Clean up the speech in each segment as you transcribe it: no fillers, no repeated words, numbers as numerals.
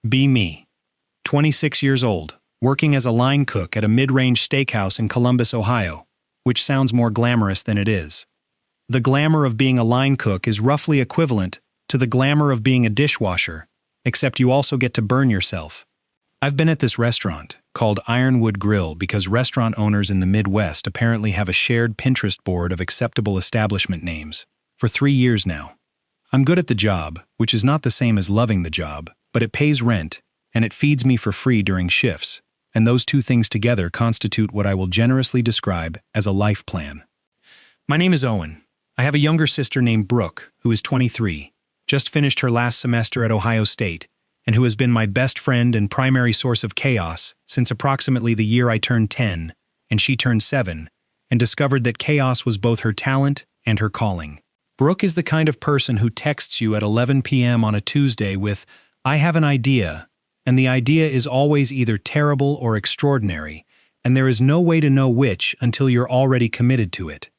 Be me. 26 years old, working as a line cook at a mid-range steakhouse in Columbus, Ohio, which sounds more glamorous than it is. The glamour of being a line cook is roughly equivalent to the glamour of being a dishwasher, except you also get to burn yourself. I've been at this restaurant, called Ironwood Grill, because restaurant owners in the Midwest apparently have a shared Pinterest board of acceptable establishment names, for 3 years now. I'm good at the job, which is not the same as loving the job, but it pays rent, and it feeds me for free during shifts, and those two things together constitute what I will generously describe as a life plan. My name is Owen. I have a younger sister named Brooke, who is 23, just finished her last semester at Ohio State, and who has been my best friend and primary source of chaos since approximately the year I turned 10, and she turned 7, and discovered that chaos was both her talent and her calling. Brooke is the kind of person who texts you at 11 p.m. on a Tuesday with, "I have an idea," and the idea is always either terrible or extraordinary, and there is no way to know which until you're already committed to it.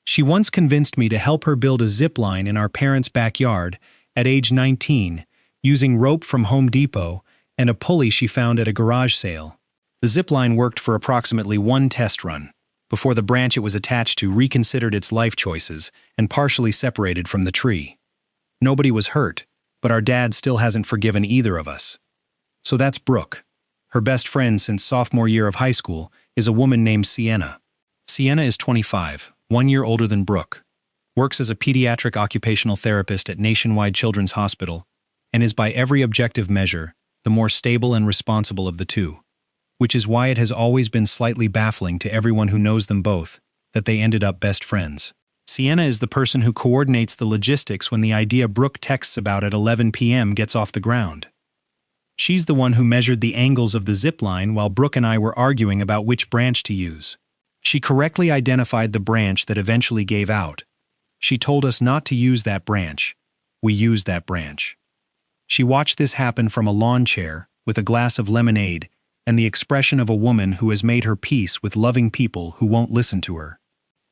She once convinced me to help her build a zip line in our parents' backyard at age 19, using rope from Home Depot and a pulley she found at a garage sale. The zip line worked for approximately one test run, before the branch it was attached to reconsidered its life choices and partially separated from the tree. Nobody was hurt, but our dad still hasn't forgiven either of us. So that's Brooke. Her best friend since sophomore year of high school is a woman named Sienna. Sienna is 25, 1 year older than Brooke, works as a pediatric occupational therapist at Nationwide Children's Hospital, and is by every objective measure the more stable and responsible of the two, which is why it has always been slightly baffling to everyone who knows them both that they ended up best friends. Sienna is the person who coordinates the logistics when the idea Brooke texts about at 11 p.m. gets off the ground. She's the one who measured the angles of the zip line while Brooke and I were arguing about which branch to use. She correctly identified the branch that eventually gave out. She told us not to use that branch. We used that branch. She watched this happen from a lawn chair with a glass of lemonade and the expression of a woman who has made her peace with loving people who won't listen to her.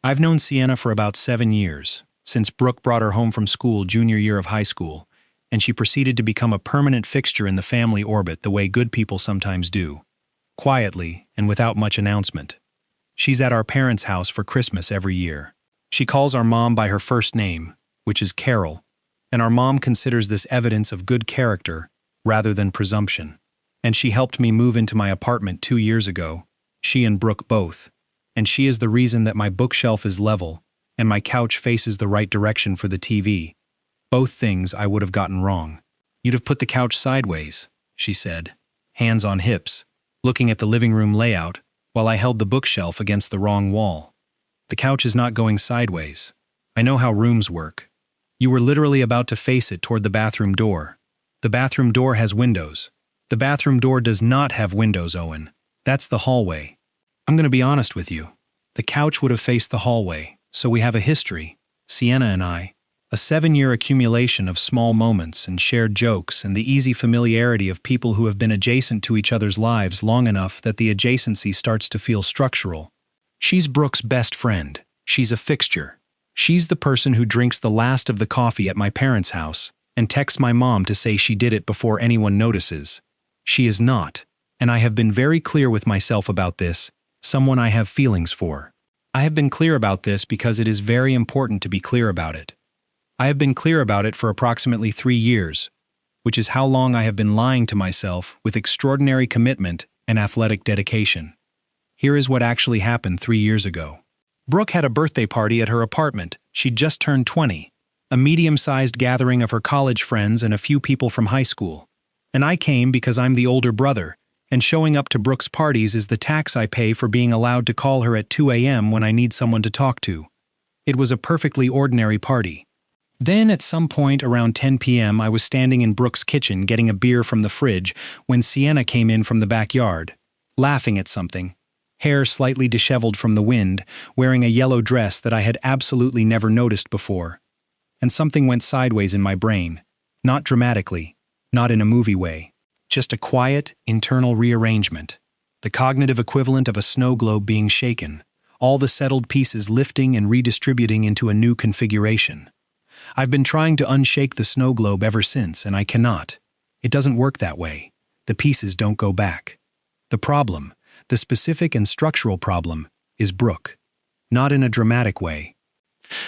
I've known Sienna for about 7 years, since Brooke brought her home from school junior year of high school, and she proceeded to become a permanent fixture in the family orbit the way good people sometimes do, quietly and without much announcement. She's at our parents' house for Christmas every year. She calls our mom by her first name, which is Carol, and our mom considers this evidence of good character rather than presumption. And she helped me move into my apartment 2 years ago, she and Brooke both, and she is the reason that my bookshelf is level and my couch faces the right direction for the TV. Both things I would have gotten wrong. "You'd have put the couch sideways," she said, hands on hips, looking at the living room layout while I held the bookshelf against the wrong wall. "The couch is not going sideways. I know how rooms work. You were literally about to face it toward the bathroom door. The bathroom door has windows. The bathroom door does not have windows, Owen. That's the hallway. I'm going to be honest with you. The couch would have faced the hallway, so we have a history, Sienna and I, a 7-year accumulation of small moments and shared jokes and the easy familiarity of people who have been adjacent to each other's lives long enough that the adjacency starts to feel structural. She's Brooke's best friend. She's a fixture. She's the person who drinks the last of the coffee at my parents' house and texts my mom to say she did it before anyone notices. She is not, and I have been very clear with myself about this, someone I have feelings for. I have been clear about this because it is very important to be clear about it. I have been clear about it for approximately 3 years, which is how long I have been lying to myself with extraordinary commitment and athletic dedication. Here is what actually happened 3 years ago. Brooke had a birthday party at her apartment. She'd just turned 20, a medium-sized gathering of her college friends and a few people from high school. And I came because I'm the older brother, and showing up to Brooke's parties is the tax I pay for being allowed to call her at 2 a.m. when I need someone to talk to. It was a perfectly ordinary party. Then at some point around 10 p.m. I was standing in Brooke's kitchen getting a beer from the fridge when Sienna came in from the backyard, laughing at something, hair slightly disheveled from the wind, wearing a yellow dress that I had absolutely never noticed before. And something went sideways in my brain, not dramatically, not in a movie way, just a quiet, internal rearrangement, the cognitive equivalent of a snow globe being shaken, all the settled pieces lifting and redistributing into a new configuration. I've been trying to unshake the snow globe ever since, and I cannot. It doesn't work that way. The pieces don't go back. The problem, the specific and structural problem, is Brooke. Not in a dramatic way.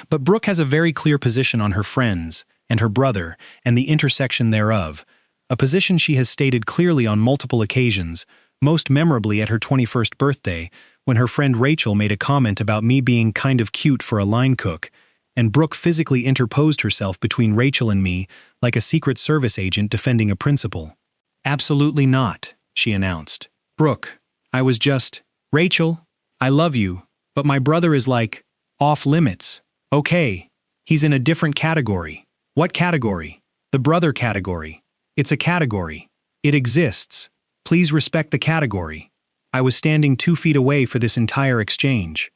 But Brooke has a very clear position on her friends, and her brother, and the intersection thereof, a position she has stated clearly on multiple occasions, most memorably at her 21st birthday, when her friend Rachel made a comment about me being kind of cute for a line cook, and Brooke physically interposed herself between Rachel and me like a Secret Service agent defending a principal. "Absolutely not," she announced. "Brooke, I was just, Rachel, I love you, but my brother is like, off limits. Okay, he's in a different category." "What category?" "The brother category. It's a category. It exists. Please respect the category." I was standing 2 feet away for this entire exchange.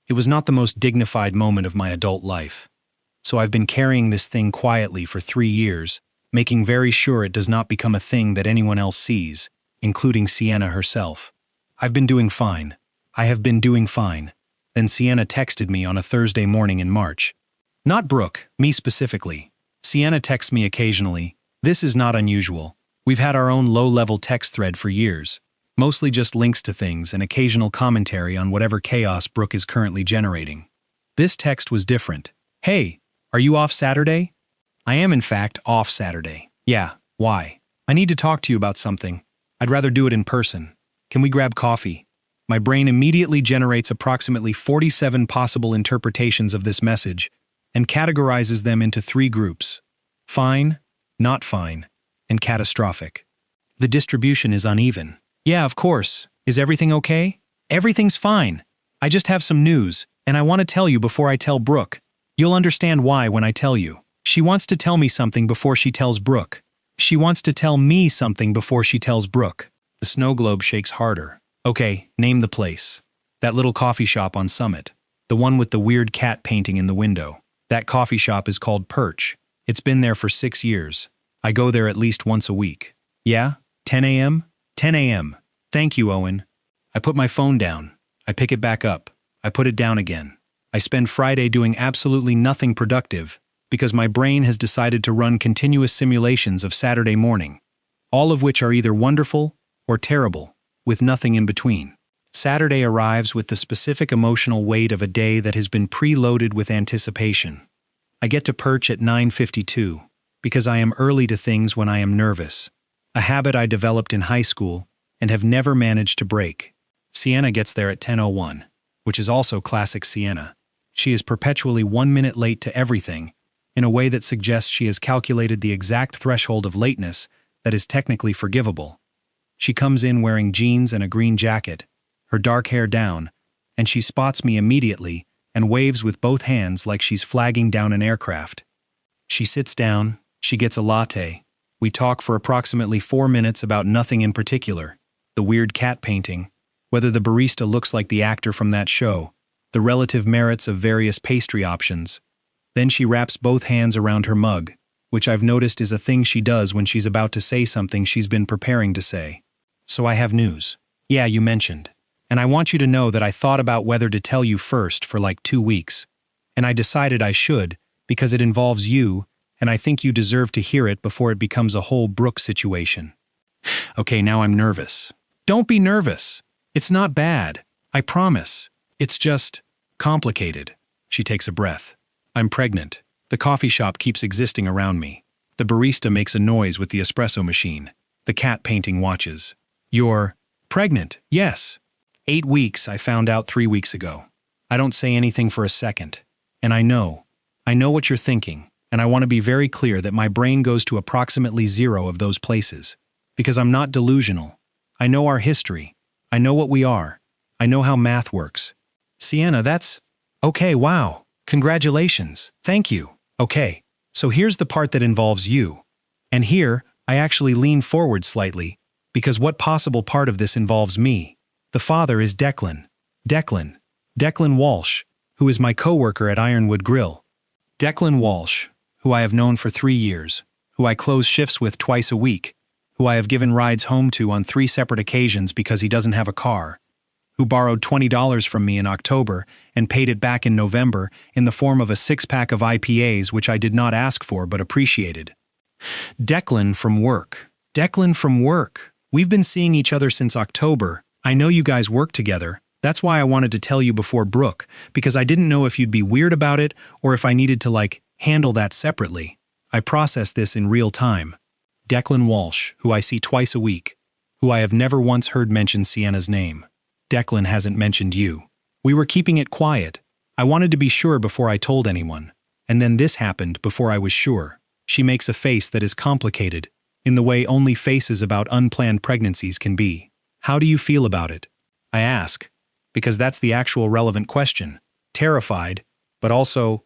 It was not the most dignified moment of my adult life. So I've been carrying this thing quietly for 3 years, making very sure it does not become a thing that anyone else sees, including Sienna herself. I've been doing fine. I have been doing fine. Then Sienna texted me on a Thursday morning in March. Not Brooke, me specifically. Sienna texts me occasionally. This is not unusual. We've had our own low-level text thread for years. Mostly just links to things and occasional commentary on whatever chaos Brooke is currently generating. This text was different. "Hey, are you off Saturday?" "I am in fact off Saturday." "Yeah, why?" "I need to talk to you about something. I'd rather do it in person. Can we grab coffee?" My brain immediately generates approximately 47 possible interpretations of this message and categorizes them into 3 groups: fine, not fine, and catastrophic. The distribution is uneven. "Yeah, of course. Is everything okay?" "Everything's fine. I just have some news, and I want to tell you before I tell Brooke. You'll understand why when I tell you." She wants to tell me something before she tells Brooke. She wants to tell me something before she tells Brooke. The snow globe shakes harder. "Okay, name the place." "That little coffee shop on Summit. The one with the weird cat painting in the window. That coffee shop is called Perch. It's been there for 6 years. I go there at least once a week." "Yeah? 10 a.m.? 10 a.m. Thank you, Owen." I put my phone down. I pick it back up. I put it down again. I spend Friday doing absolutely nothing productive because my brain has decided to run continuous simulations of Saturday morning, all of which are either wonderful or terrible, with nothing in between. Saturday arrives with the specific emotional weight of a day that has been preloaded with anticipation. I get to Perch at 9:52 because I am early to things when I am nervous, a habit I developed in high school and have never managed to break. Sienna gets there at 10:01, which is also classic Sienna. She is perpetually 1 minute late to everything, in a way that suggests she has calculated the exact threshold of lateness that is technically forgivable. She comes in wearing jeans and a green jacket, her dark hair down, and she spots me immediately and waves with both hands like she's flagging down an aircraft. She sits down, she gets a latte. We talk for approximately 4 minutes about nothing in particular: the weird cat painting, whether the barista looks like the actor from that show, the relative merits of various pastry options. Then she wraps both hands around her mug, which I've noticed is a thing she does when she's about to say something she's been preparing to say. "So I have news." "Yeah, you mentioned. And I want you to know that I thought about whether to tell you first for like 2 weeks. And I decided I should because it involves you, and I think you deserve to hear it before it becomes a whole Brooke situation." Okay, now I'm nervous. "Don't be nervous. It's not bad. I promise. It's just complicated." She takes a breath. "I'm pregnant. The coffee shop keeps existing around me. The barista makes a noise with the espresso machine. The cat painting watches." "You're pregnant?" "Yes. 8 weeks, I found out 3 weeks ago." I don't say anything for a second. And I know what you're thinking, and I want to be very clear that my brain goes to approximately 0 of those places. Because I'm not delusional. I know our history. I know what we are. I know how math works. "Sienna, that's... Okay, wow. Congratulations. Thank you. Okay, so here's the part that involves you. And here, I actually lean forward slightly, because what possible part of this involves me? The father is Declan. Declan Walsh, who is my coworker at Ironwood Grill. Declan Walsh, who I have known for 3 years, who I close shifts with twice a week, who I have given rides home to on 3 separate occasions because he doesn't have a car, who borrowed $20 from me in October and paid it back in November in the form of a 6-pack of IPAs which I did not ask for but appreciated. Declan from work. We've been seeing each other since October. I know you guys work together. That's why I wanted to tell you before Brooke, because I didn't know if you'd be weird about it or if I needed to, handle that separately. I process this in real time. Declan Walsh, who I see twice a week, who I have never once heard mention Sienna's name. Declan hasn't mentioned you. We were keeping it quiet. I wanted to be sure before I told anyone. And then this happened before I was sure. She makes a face that is complicated, in the way only faces about unplanned pregnancies can be. How do you feel about it? I ask, because that's the actual relevant question. Terrified, but also,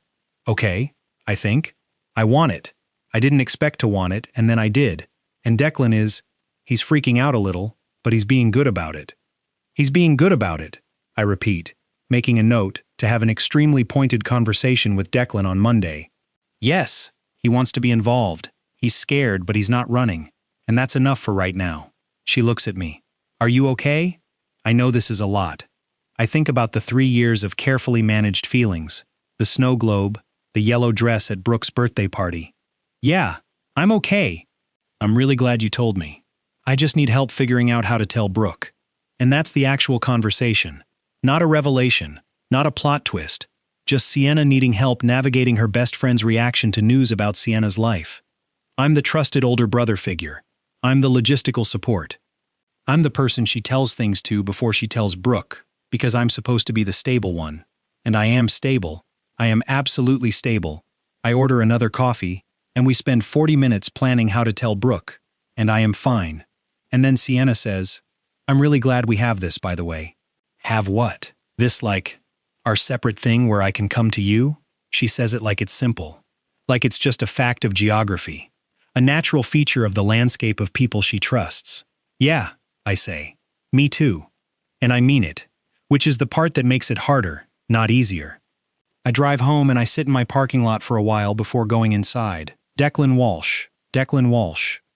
okay, I think. I want it. I didn't expect to want it, and then I did. And Declan he's freaking out a little, but he's being good about it. He's being good about it, I repeat, making a note to have an extremely pointed conversation with Declan on Monday. Yes, he wants to be involved. He's scared, but he's not running. And that's enough for right now. She looks at me. Are you okay? I know this is a lot. I think about the 3 years of carefully managed feelings, the snow globe, the yellow dress at Brooke's birthday party. Yeah, I'm okay. I'm really glad you told me. I just need help figuring out how to tell Brooke. And that's the actual conversation. Not a revelation, not a plot twist. Just Sienna needing help navigating her best friend's reaction to news about Sienna's life. I'm the trusted older brother figure. I'm the logistical support. I'm the person she tells things to before she tells Brooke, because I'm supposed to be the stable one. And I am stable. I am absolutely stable. I order another coffee, and we spend 40 minutes planning how to tell Brooke, and I am fine. And then Sienna says, I'm really glad we have this, by the way. Have what? This our separate thing where I can come to you? She says it like it's simple. Like it's just a fact of geography. A natural feature of the landscape of people she trusts. Yeah, I say. Me too. And I mean it. Which is the part that makes it harder, not easier. I drive home and I sit in my parking lot for a while before going inside. Declan Walsh.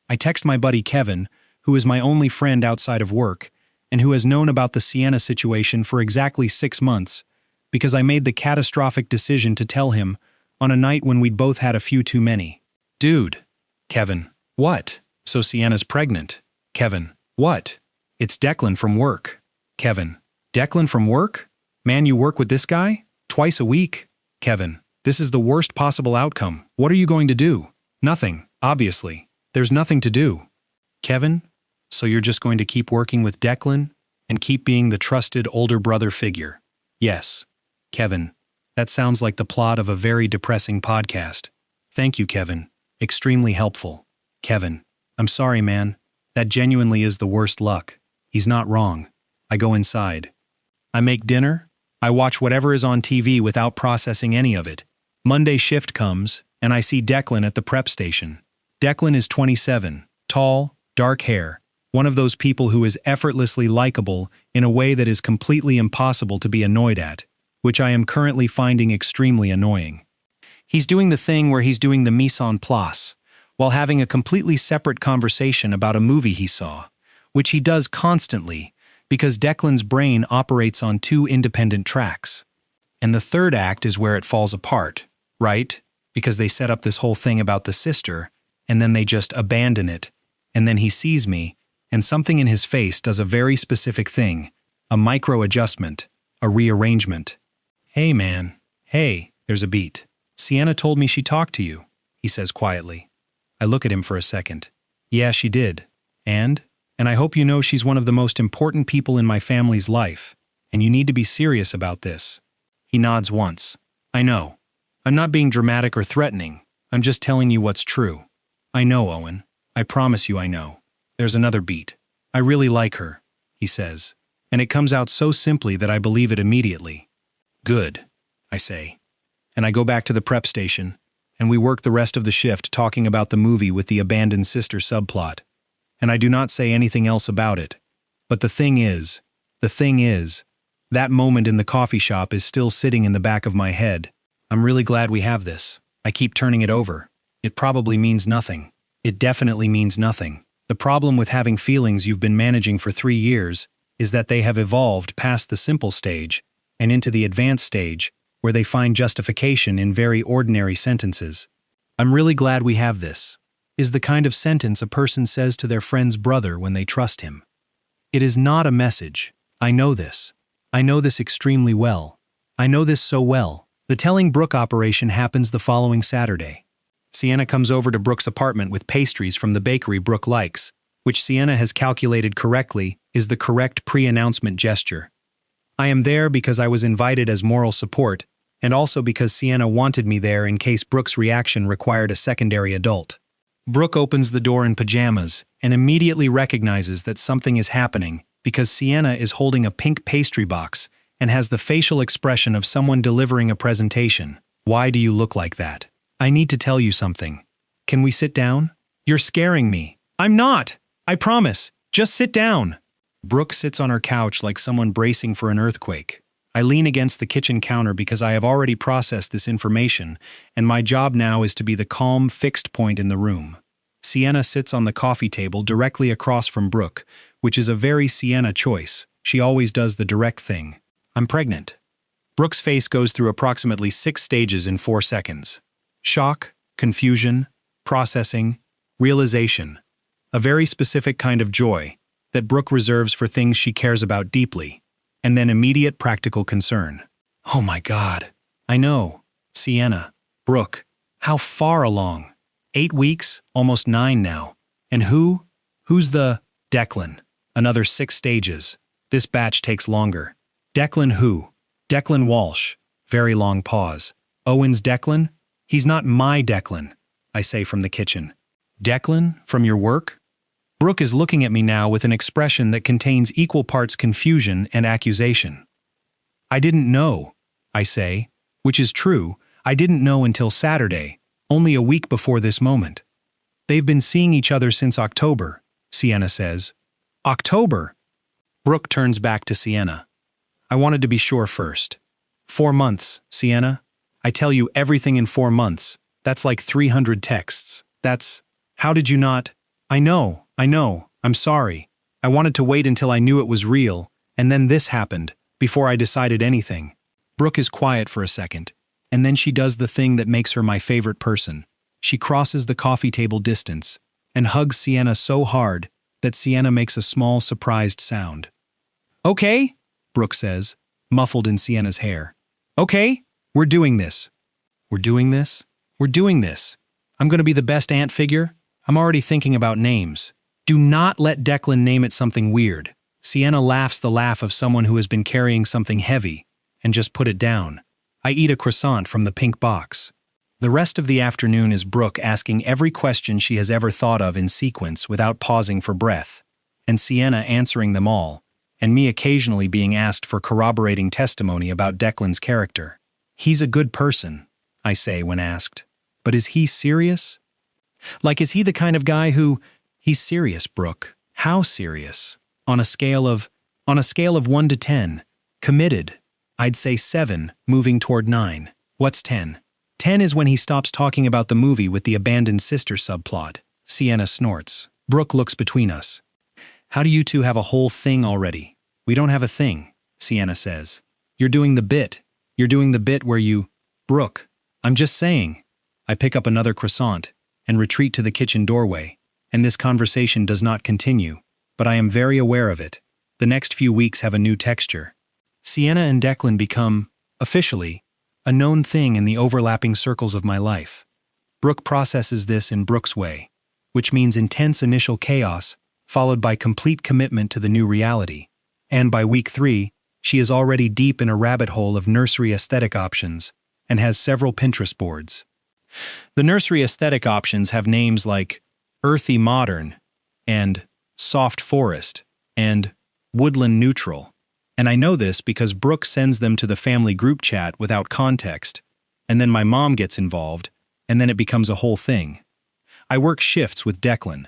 I text my buddy Kevin, who is my only friend outside of work, and who has known about the Sienna situation for exactly 6 months, because I made the catastrophic decision to tell him on a night when we'd both had a few too many. Dude. Kevin. What? So Sienna's pregnant. Kevin. What? It's Declan from work. Kevin. Declan from work? Man, you work with this guy? Twice a week? Kevin. This is the worst possible outcome. What are you going to do? Nothing, obviously. There's nothing to do. Kevin. So you're just going to keep working with Declan and keep being the trusted older brother figure? Yes. Kevin. That sounds like the plot of a very depressing podcast. Thank you, Kevin. Extremely helpful. Kevin. I'm sorry, man. That genuinely is the worst luck. He's not wrong. I go inside. I make dinner. I watch whatever is on TV without processing any of it. Monday shift comes, and I see Declan at the prep station. Declan is 27, tall, dark hair, one of those people who is effortlessly likable in a way that is completely impossible to be annoyed at, which I am currently finding extremely annoying. He's doing the thing where he's doing the mise en place, while having a completely separate conversation about a movie he saw, which he does constantly, because Declan's brain operates on 2 independent tracks. And the third act is where it falls apart, right? Because they set up this whole thing about the sister, and then they just abandon it, and then he sees me, and something in his face does a very specific thing, a micro-adjustment, a rearrangement. Hey man, hey, there's a beat. Sienna told me she talked to you, he says quietly. I look at him for a second. Yeah, she did. And I hope you know she's one of the most important people in my family's life, and you need to be serious about this. He nods once. I know. I'm not being dramatic or threatening. I'm just telling you what's true. I know, Owen. I promise you I know. There's another beat. I really like her, he says, and it comes out so simply that I believe it immediately. Good, I say. And I go back to the prep station, and we work the rest of the shift talking about the movie with the abandoned sister subplot. And I do not say anything else about it. But the thing is, that moment in the coffee shop is still sitting in the back of my head. I'm really glad we have this. I keep turning it over. It probably means nothing. It definitely means nothing. The problem with having feelings you've been managing for 3 years is that they have evolved past the simple stage and into the advanced stage where they find justification in very ordinary sentences. I'm really glad we have this. is the kind of sentence a person says to their friend's brother when they trust him. It is not a message. I know this. I know this extremely well. I know this so well. The telling Brooke operation happens the following Saturday. Sienna comes over to Brooke's apartment with pastries from the bakery Brooke likes, which Sienna has calculated correctly is the correct pre-announcement gesture. I am there because I was invited as moral support, and also because Sienna wanted me there in case Brooke's reaction required a secondary adult. Brooke opens the door in pajamas and immediately recognizes that something is happening because Sienna is holding a pink pastry box and has the facial expression of someone delivering a presentation. Why do you look like that? I need to tell you something. Can we sit down? You're scaring me. I'm not. I promise. Just sit down. Brooke sits on her couch like someone bracing for an earthquake. I lean against the kitchen counter because I have already processed this information, and my job now is to be the calm, fixed point in the room. Sienna sits on the coffee table directly across from Brooke, which is a very Sienna choice. She always does the direct thing. I'm pregnant. Brooke's face goes through approximately 6 stages in 4 seconds. Shock, confusion, processing, realization. A very specific kind of joy that Brooke reserves for things she cares about deeply, and then immediate practical concern. Oh my God. I know. Sienna. Brooke. How far along? 8 weeks? Almost 9 now. And who? Who's the Declan? Another 6 stages. This batch takes longer. Declan who? Declan Walsh. Very long pause. Owen's Declan? He's not my Declan, I say from the kitchen. Declan? From your work? Brooke is looking at me now with an expression that contains equal parts confusion and accusation. I didn't know, I say, which is true. I didn't know until Saturday, only a week before this moment. They've been seeing each other since October, Sienna says. October? Brooke turns back to Sienna. I wanted to be sure first. 4 months, Sienna. I tell you everything in 4 months. That's like 300 texts. That's... How did you not... I know. I'm sorry. I wanted to wait until I knew it was real, and then this happened, before I decided anything. Brooke is quiet for a second, and then she does the thing that makes her my favorite person. She crosses the coffee table distance, and hugs Sienna so hard that Sienna makes a small, surprised sound. Okay, Brooke says, muffled in Sienna's hair. Okay, we're doing this. We're doing this? We're doing this. I'm going to be the best aunt figure? I'm already thinking about names. Do not let Declan name it something weird. Sienna laughs the laugh of someone who has been carrying something heavy and just put it down. I eat a croissant from the pink box. The rest of the afternoon is Brooke asking every question she has ever thought of in sequence without pausing for breath, and Sienna answering them all, and me occasionally being asked for corroborating testimony about Declan's character. He's a good person, I say when asked. But is he serious? Like, is he the kind of guy who... He's serious, Brooke. How serious? On a scale of 1 to 10. Committed. I'd say 7, moving toward 9. What's 10? 10 is when he stops talking about the movie with the abandoned sister subplot. Sienna snorts. Brooke looks between us. How do you two have a whole thing already? We don't have a thing, Sienna says. You're doing the bit. You're doing the bit where you... Brooke, I'm just saying. I pick up another croissant and retreat to the kitchen doorway, and this conversation does not continue, but I am very aware of it. The next few weeks have a new texture. Sienna and Declan become, officially, a known thing in the overlapping circles of my life. Brooke processes this in Brooke's way, which means intense initial chaos followed by complete commitment to the new reality, and by week 3, she is already deep in a rabbit hole of nursery aesthetic options and has several Pinterest boards. The nursery aesthetic options have names like Earthy Modern, and Soft Forest, and Woodland Neutral. And I know this because Brooke sends them to the family group chat without context, and then my mom gets involved, and then it becomes a whole thing. I work shifts with Declan.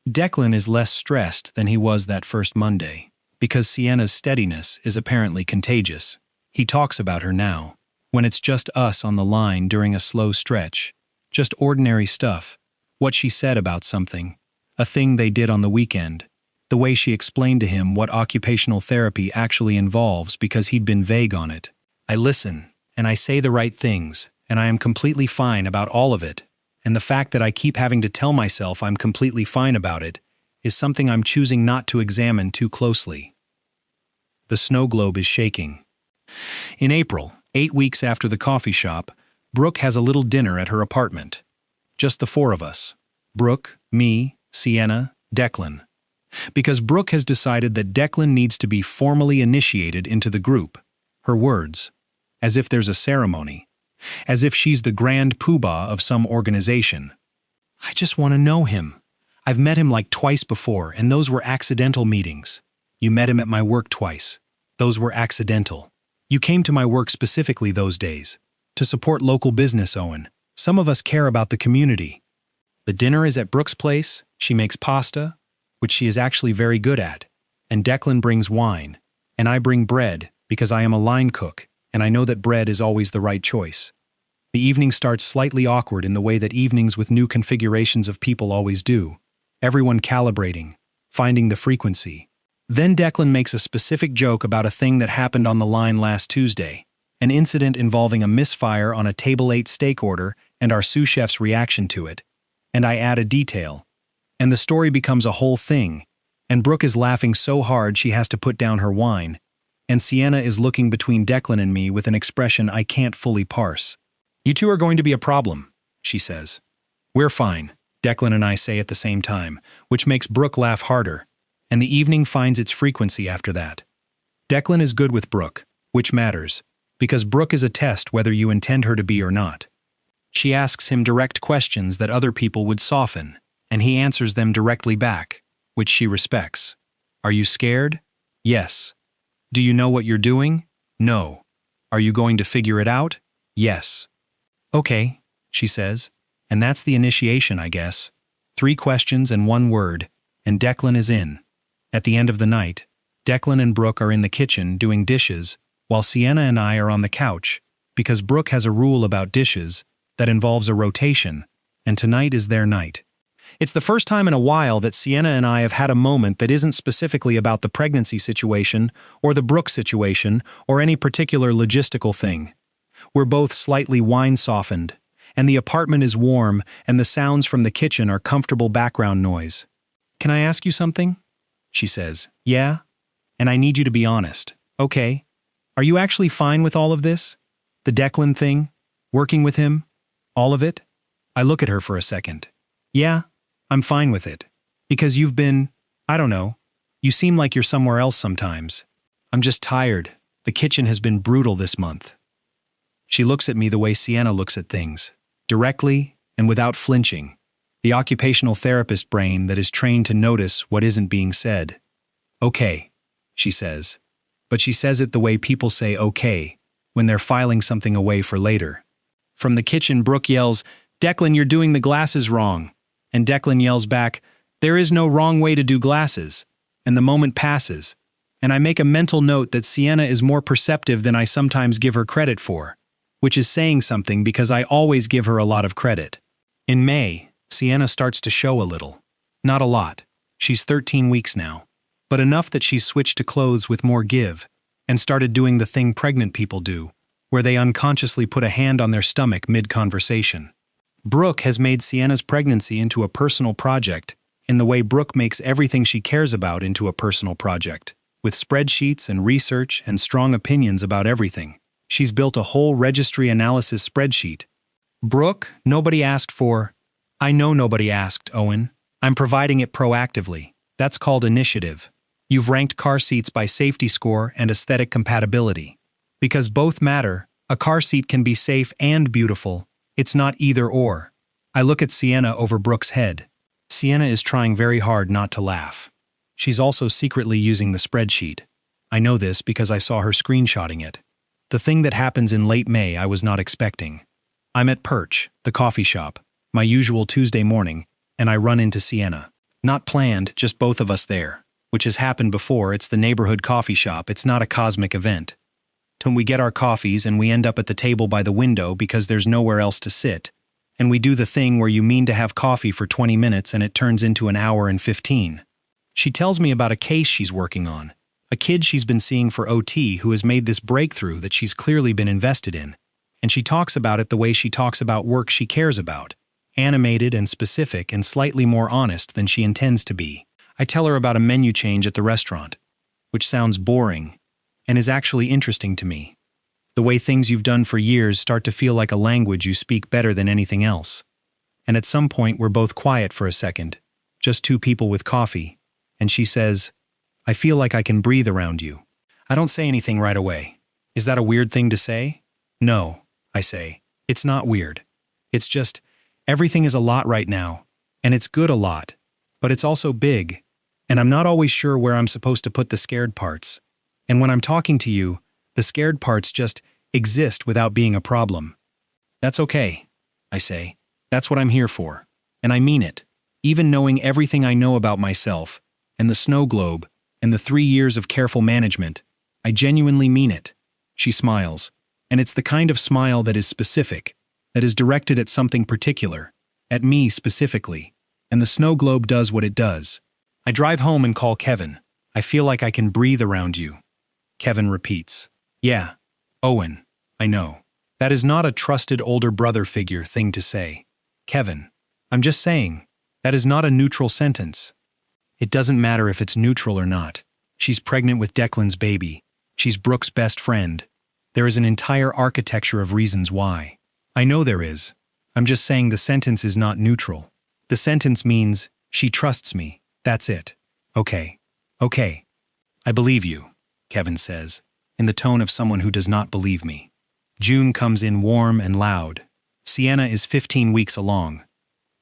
Declan is less stressed than he was that first Monday, because Sienna's steadiness is apparently contagious. He talks about her now, when it's just us on the line during a slow stretch, just ordinary stuff. What she said about something, a thing they did on the weekend, the way she explained to him what occupational therapy actually involves because he'd been vague on it. I listen, and I say the right things, and I am completely fine about all of it, and the fact that I keep having to tell myself I'm completely fine about it is something I'm choosing not to examine too closely. The snow globe is shaking. In April, 8 weeks after the coffee shop, Brooke has a little dinner at her apartment. Just the four of us. Brooke, me, Sienna, Declan. Because Brooke has decided that Declan needs to be formally initiated into the group. Her words. As if there's a ceremony. As if she's the grand poobah of some organization. I just want to know him. I've met him like twice before, and those were accidental meetings. You met him at my work twice. Those were accidental. You came to my work specifically those days. To support local business, Owen. Some of us care about the community. The dinner is at Brooke's place. She makes pasta, which she is actually very good at. And Declan brings wine. And I bring bread, because I am a line cook, and I know that bread is always the right choice. The evening starts slightly awkward in the way that evenings with new configurations of people always do. Everyone calibrating, finding the frequency. Then Declan makes a specific joke about a thing that happened on the line last Tuesday, an incident involving a misfire on a Table 8 steak order and our sous chef's reaction to it. And I add a detail. And the story becomes a whole thing, and Brooke is laughing so hard she has to put down her wine, and Sienna is looking between Declan and me with an expression I can't fully parse. You two are going to be a problem, she says. We're fine, Declan and I say at the same time, which makes Brooke laugh harder, and the evening finds its frequency after that. Declan is good with Brooke, which matters, because Brooke is a test whether you intend her to be or not. She asks him direct questions that other people would soften, and he answers them directly back, which she respects. Are you scared? Yes. Do you know what you're doing? No. Are you going to figure it out? Yes. Okay, she says, and that's the initiation, I guess. 3 questions and 1 word, and Declan is in. At the end of the night, Declan and Brooke are in the kitchen doing dishes, while Sienna and I are on the couch, because Brooke has a rule about dishes that involves a rotation, and tonight is their night. It's the first time in a while that Sienna and I have had a moment that isn't specifically about the pregnancy situation, or the Brooke situation, or any particular logistical thing. We're both slightly wine-softened, and the apartment is warm, and the sounds from the kitchen are comfortable background noise. Can I ask you something? She says, yeah? And I need you to be honest. Okay. Are you actually fine with all of this? The Declan thing? Working with him? All of it? I look at her for a second. Yeah, I'm fine with it. Because you've been, I don't know, you seem like you're somewhere else sometimes. I'm just tired. The kitchen has been brutal this month. She looks at me the way Sienna looks at things, directly and without flinching, the occupational therapist brain that is trained to notice what isn't being said. Okay, she says. But she says it the way people say okay when they're filing something away for later. From the kitchen, Brooke yells, Declan, you're doing the glasses wrong. And Declan yells back, there is no wrong way to do glasses. And the moment passes, and I make a mental note that Sienna is more perceptive than I sometimes give her credit for, which is saying something because I always give her a lot of credit. In May, Sienna starts to show a little. Not a lot. She's 13 weeks now. But enough that she's switched to clothes with more give and started doing the thing pregnant people do, where they unconsciously put a hand on their stomach mid-conversation. Brooke has made Sienna's pregnancy into a personal project in the way Brooke makes everything she cares about into a personal project, with spreadsheets and research and strong opinions about everything. She's built a whole registry analysis spreadsheet. Brooke, nobody asked for. I know nobody asked, Owen. I'm providing it proactively. That's called initiative. You've ranked car seats by safety score and aesthetic compatibility. Because both matter, a car seat can be safe and beautiful. It's not either or. I look at Sienna over Brooke's head. Sienna is trying very hard not to laugh. She's also secretly using the spreadsheet. I know this because I saw her screenshotting it. The thing that happens in late May I was not expecting. I'm at Perch, the coffee shop, my usual Tuesday morning, and I run into Sienna. Not planned, just both of us there. Which has happened before, it's the neighborhood coffee shop, it's not a cosmic event. When we get our coffees and we end up at the table by the window because there's nowhere else to sit, and we do the thing where you mean to have coffee for 20 minutes and it turns into an hour and 15. She tells me about a case she's working on, a kid she's been seeing for OT who has made this breakthrough that she's clearly been invested in, and she talks about it the way she talks about work she cares about, animated and specific and slightly more honest than she intends to be. I tell her about a menu change at the restaurant, which sounds boring and is actually interesting to me. The way things you've done for years start to feel like a language you speak better than anything else. And at some point we're both quiet for a second, just two people with coffee, and she says, "I feel like I can breathe around you." I don't say anything right away. Is that a weird thing to say? No, I say. It's not weird. It's just, everything is a lot right now, and it's good a lot, but it's also big, and I'm not always sure where I'm supposed to put the scared parts. And when I'm talking to you, the scared parts just exist without being a problem. That's okay, I say. That's what I'm here for. And I mean it. Even knowing everything I know about myself, and the snow globe, and the 3 years of careful management, I genuinely mean it. She smiles. And it's the kind of smile that is specific, that is directed at something particular, at me specifically. And the snow globe does what it does. I drive home and call Kevin. I feel like I can breathe around you. Kevin repeats. Yeah, Owen, I know. That is not a trusted older brother figure thing to say. Kevin, I'm just saying, that is not a neutral sentence. It doesn't matter if it's neutral or not. She's pregnant with Declan's baby. She's Brooke's best friend. There is an entire architecture of reasons why. I know there is. I'm just saying the sentence is not neutral. The sentence means, she trusts me. That's it. Okay. Okay. I believe you, Kevin says, in the tone of someone who does not believe me. June comes in warm and loud. Sienna is 15 weeks along.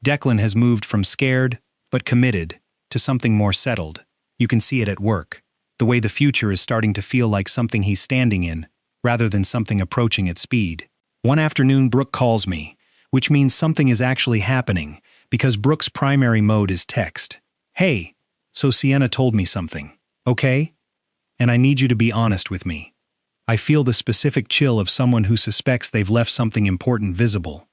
Declan has moved from scared, but committed, to something more settled. You can see it at work. The way the future is starting to feel like something he's standing in, rather than something approaching at speed. One afternoon Brooke calls me, which means something is actually happening, because Brooke's primary mode is text. Hey, so Sienna told me something, okay? And I need you to be honest with me. I feel the specific chill of someone who suspects they've left something important visible.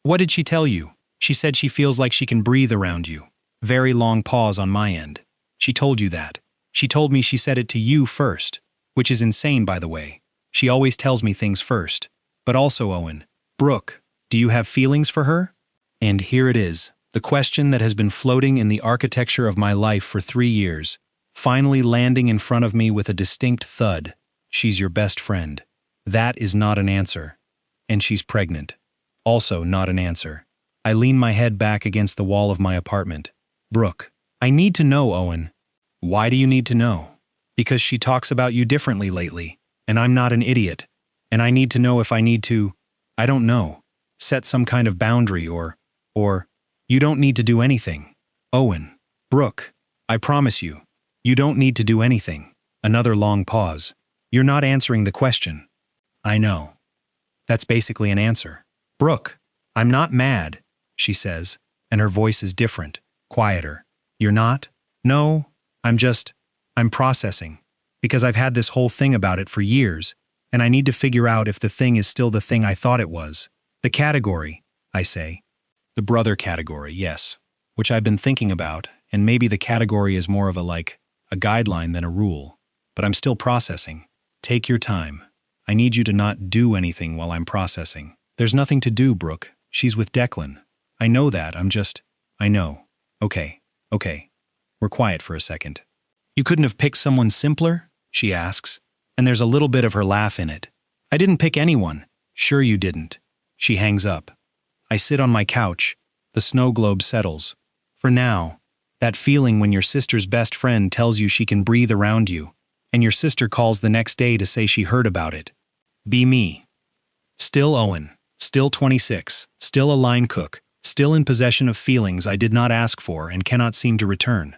What did she tell you? She said she feels like she can breathe around you. Very long pause on my end. She told you that. She told me she said it to you first, which is insane, by the way. She always tells me things first. But also, Owen, Brooke, do you have feelings for her? And here it is, the question that has been floating in the architecture of my life for 3 years, finally landing in front of me with a distinct thud. She's your best friend. That is not an answer. And she's pregnant. Also not an answer. I lean my head back against the wall of my apartment. Brooke, I need to know, Owen. Why do you need to know? Because she talks about you differently lately, and I'm not an idiot. And I need to know if I need to, I don't know, set some kind of boundary or, you don't need to do anything. Owen, Brooke, I promise you, you don't need to do anything. Another long pause. You're not answering the question. I know. That's basically an answer. Brooke, I'm not mad, she says, and her voice is different, quieter. You're not? No, I'm processing. Because I've had this whole thing about it for years, and I need to figure out if the thing is still the thing I thought it was. The category, I say. The brother category, yes, which I've been thinking about, and maybe the category is more of a guideline than a rule. But I'm still processing. Take your time. I need you to not do anything while I'm processing. There's nothing to do, Brooke. She's with Declan. I know that, I know. Okay. We're quiet for a second. You couldn't have picked someone simpler? She asks, and there's a little bit of her laugh in it. I didn't pick anyone. Sure you didn't. She hangs up. I sit on my couch. The snow globe settles. For now, that feeling when your sister's best friend tells you she can breathe around you, and your sister calls the next day to say she heard about it. Be me. Still Owen. Still 26. Still a line cook. Still in possession of feelings I did not ask for and cannot seem to return.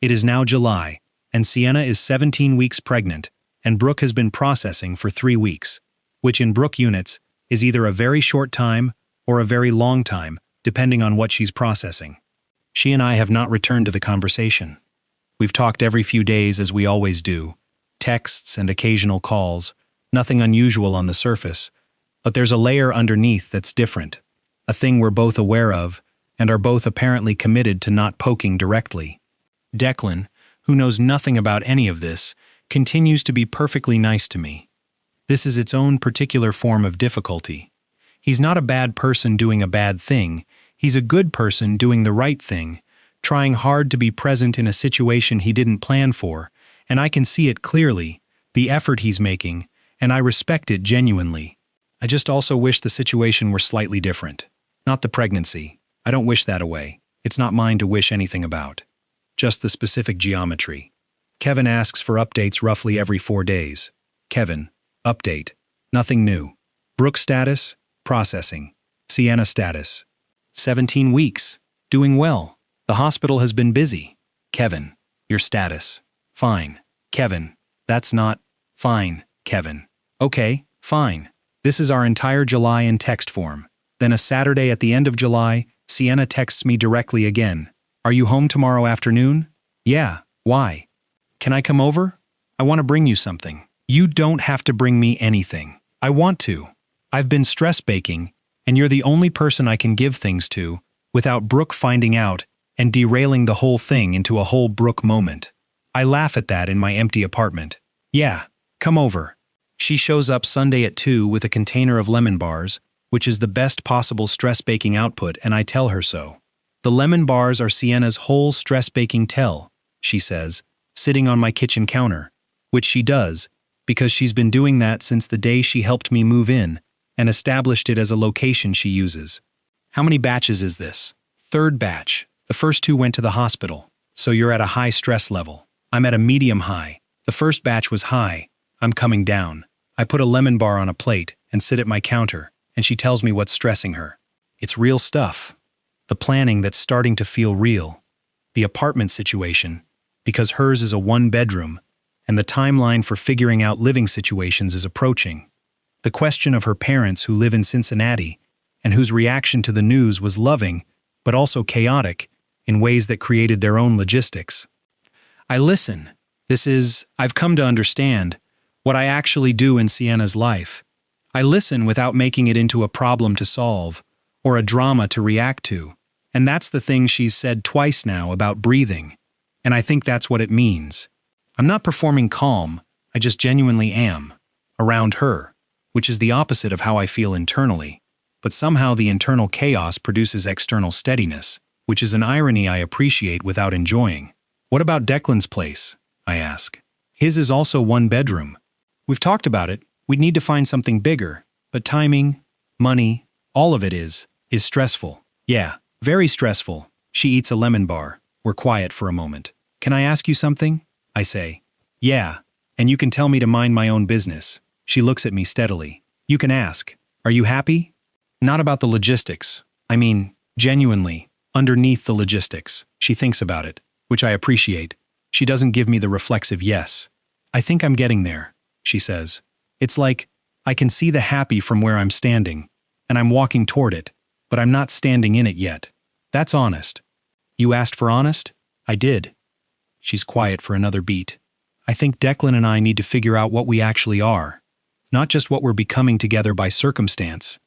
It is now July, and Sienna is 17 weeks pregnant, and Brooke has been processing for 3 weeks, which in Brooke units is either a very short time or a very long time, depending on what she's processing. She and I have not returned to the conversation. We've talked every few days as we always do, texts and occasional calls, nothing unusual on the surface, but there's a layer underneath that's different, a thing we're both aware of and are both apparently committed to not poking directly. Declan, who knows nothing about any of this, continues to be perfectly nice to me. This is its own particular form of difficulty. He's not a bad person doing a bad thing, He's a good person doing the right thing, trying hard to be present in a situation he didn't plan for, and I can see it clearly, the effort he's making, and I respect it genuinely. I just also wish the situation were slightly different. Not the pregnancy. I don't wish that away. It's not mine to wish anything about. Just the specific geometry. Kevin asks for updates roughly every 4 days. Kevin, update. Nothing new. Brooke status, processing. Sienna status. 17 weeks. Doing well. The hospital has been busy. Kevin, your status. Fine. Kevin, that's not fine, Kevin. Okay, fine. This is our entire July in text form. Then a Saturday at the end of July, Sienna texts me directly again. Are you home tomorrow afternoon? Yeah, why? Can I come over? I want to bring you something. You don't have to bring me anything. I want to. I've been stress baking, and you're the only person I can give things to without Brooke finding out and derailing the whole thing into a whole Brooke moment. I laugh at that in my empty apartment. Yeah, come over. She shows up Sunday at 2 with a container of lemon bars, which is the best possible stress baking output, and I tell her so. The lemon bars are Sienna's whole stress baking tell, she says, sitting on my kitchen counter, which she does, because she's been doing that since the day she helped me move in and established it as a location she uses. How many batches is this? 3rd batch. The first 2 went to the hospital, so you're at a high stress level. I'm at a medium high. The first batch was high. I'm coming down. I put a lemon bar on a plate and sit at my counter, and she tells me what's stressing her. It's real stuff. The planning that's starting to feel real. The apartment situation, because hers is a 1-bedroom, and the timeline for figuring out living situations is approaching. The question of her parents who live in Cincinnati, and whose reaction to the news was loving, but also chaotic, in ways that created their own logistics. I listen. I've come to understand what I actually do in Sienna's life. I listen without making it into a problem to solve, or a drama to react to. And that's the thing she's said twice now about breathing. And I think that's what it means. I'm not performing calm, I just genuinely am. Around her, which is the opposite of how I feel internally. But somehow the internal chaos produces external steadiness, which is an irony I appreciate without enjoying. What about Declan's place? I ask. His is also 1-bedroom. We've talked about it. We'd need to find something bigger, but timing, money, all of it is stressful. Yeah, very stressful. She eats a lemon bar. We're quiet for a moment. Can I ask you something? I say. Yeah, and you can tell me to mind my own business. She looks at me steadily. You can ask. Are you happy? Not about the logistics. I mean, genuinely, underneath the logistics. She thinks about it, which I appreciate. She doesn't give me the reflexive yes. I think I'm getting there, she says. It's like, I can see the happy from where I'm standing, and I'm walking toward it, but I'm not standing in it yet. That's honest. You asked for honest? I did. She's quiet for another beat. I think Declan and I need to figure out what we actually are, not just what we're becoming together by circumstance.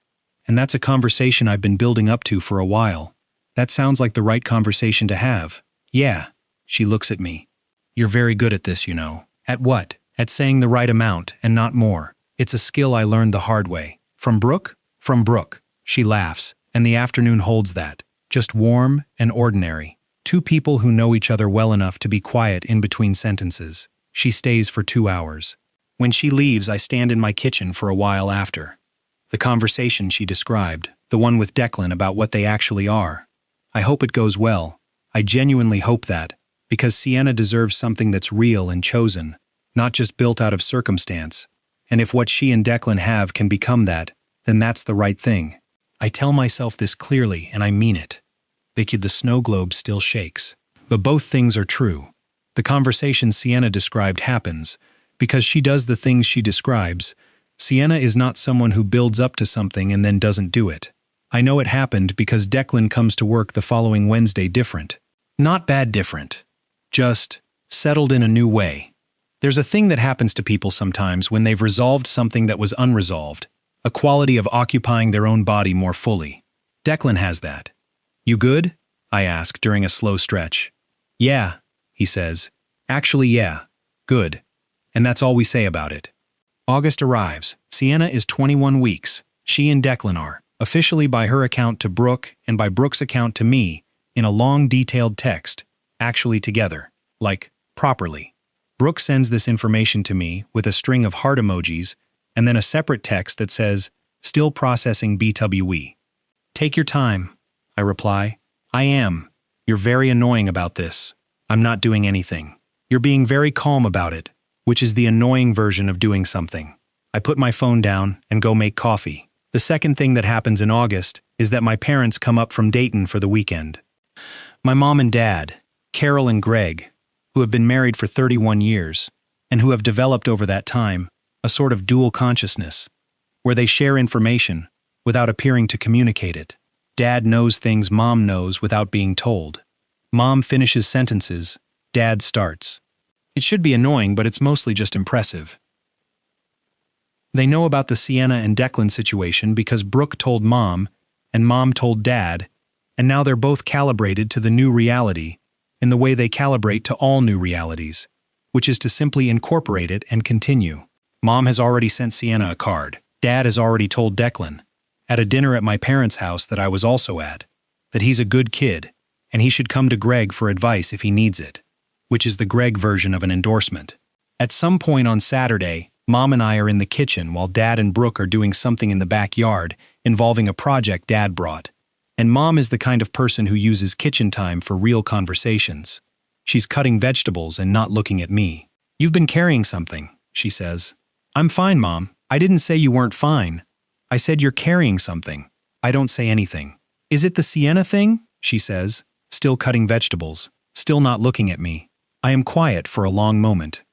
And that's a conversation I've been building up to for a while. That sounds like the right conversation to have. Yeah, she looks at me. You're very good at this, you know. At what? At saying the right amount and not more. It's a skill I learned the hard way. From Brooke? From Brooke. She laughs, and the afternoon holds that. Just warm and ordinary. 2 people who know each other well enough to be quiet in between sentences. She stays for 2 hours. When she leaves, I stand in my kitchen for a while after. The conversation she described, the one with Declan about what they actually are. I hope it goes well. I genuinely hope that, because Sienna deserves something that's real and chosen, not just built out of circumstance. And if what she and Declan have can become that, then that's the right thing. I tell myself this clearly, and I mean it. The snow globe still shakes. But both things are true. The conversation Sienna described happens, because she does the things she describes. Sienna is not someone who builds up to something and then doesn't do it. I know it happened because Declan comes to work the following Wednesday different. Not bad different. Just settled in a new way. There's a thing that happens to people sometimes when they've resolved something that was unresolved, a quality of occupying their own body more fully. Declan has that. You good? I ask during a slow stretch. Yeah, he says. Actually, yeah. Good. And that's all we say about it. August arrives. Sienna is 21 weeks. She and Declan are. officially by her account to Brooke and by Brooke's account to me, in a long detailed text, actually together, like, properly. Brooke sends this information to me with a string of heart emojis and then a separate text that says, "Still processing BWE." "Take your time," I reply. "I am. You're very annoying about this. I'm not doing anything. You're being very calm about it, which is the annoying version of doing something." I put my phone down and go make coffee. The second thing that happens in August is that my parents come up from Dayton for the weekend. My mom and dad, Carol and Greg, who have been married for 31 years, and who have developed over that time a sort of dual consciousness, where they share information without appearing to communicate it. Dad knows things Mom knows without being told. Mom finishes sentences, Dad starts. It should be annoying, but it's mostly just impressive. They know about the Sienna and Declan situation because Brooke told Mom, and Mom told Dad, and now they're both calibrated to the new reality in the way they calibrate to all new realities, which is to simply incorporate it and continue. Mom has already sent Sienna a card. Dad has already told Declan, at a dinner at my parents' house that I was also at, that he's a good kid, and he should come to Greg for advice if he needs it, which is the Greg version of an endorsement. At some point on Saturday, Mom and I are in the kitchen while Dad and Brooke are doing something in the backyard involving a project Dad brought. And Mom is the kind of person who uses kitchen time for real conversations. She's cutting vegetables and not looking at me. "You've been carrying something," she says. "I'm fine, Mom. I didn't say you weren't fine. I said you're carrying something." I don't say anything. "Is it the Sienna thing?" she says, still cutting vegetables, still not looking at me. I am quiet for a long moment.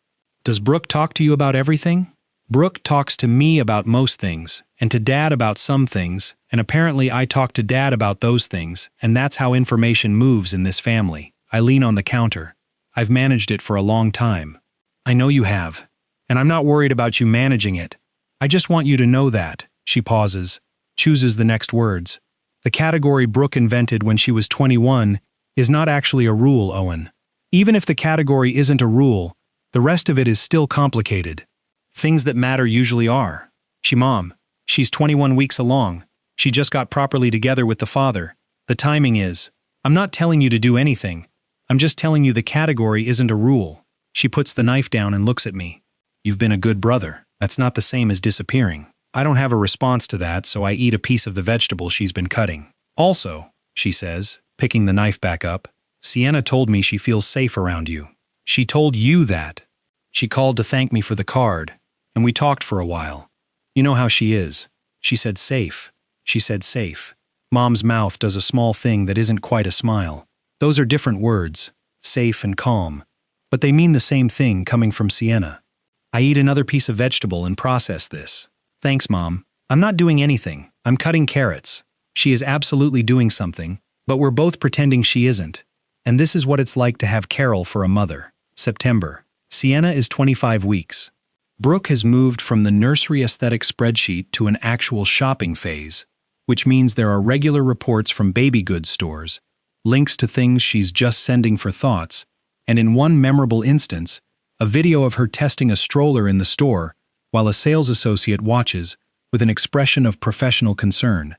"Does Brooke talk to you about everything?" Brooke talks to me about most things, and to Dad about some things, and apparently I talk to Dad about those things, and that's how information moves in this family. I lean on the counter. I've managed it for a long time. "I know you have, and I'm not worried about you managing it. I just want you to know that." She pauses, chooses the next words. "The category Brooke invented when she was 21 is not actually a rule, Owen. Even if the category isn't a rule, the rest of it is still complicated. Things that matter usually are. She's 21 weeks along. She just got properly together with the father. The timing is. I'm not telling you to do anything. I'm just telling you the category isn't a rule." She puts the knife down and looks at me. "You've been a good brother. That's not the same as disappearing." I don't have a response to that, so I eat a piece of the vegetable she's been cutting. "Also," she says, picking the knife back up, "Sienna told me she feels safe around you." "She told you that." "She called to thank me for the card, and we talked for a while. You know how she is. She said safe. She said safe." Mom's mouth does a small thing that isn't quite a smile. Those are different words, safe and calm, but they mean the same thing coming from Sienna. I eat another piece of vegetable and process this. "Thanks, Mom. I'm not doing anything. I'm cutting carrots." She is absolutely doing something, but we're both pretending she isn't. And this is what it's like to have Carol for a mother. September. Sienna is 25 weeks. Brooke has moved from the nursery aesthetic spreadsheet to an actual shopping phase, which means there are regular reports from baby goods stores, links to things she's just sending for thoughts, and in one memorable instance, a video of her testing a stroller in the store while a sales associate watches with an expression of professional concern.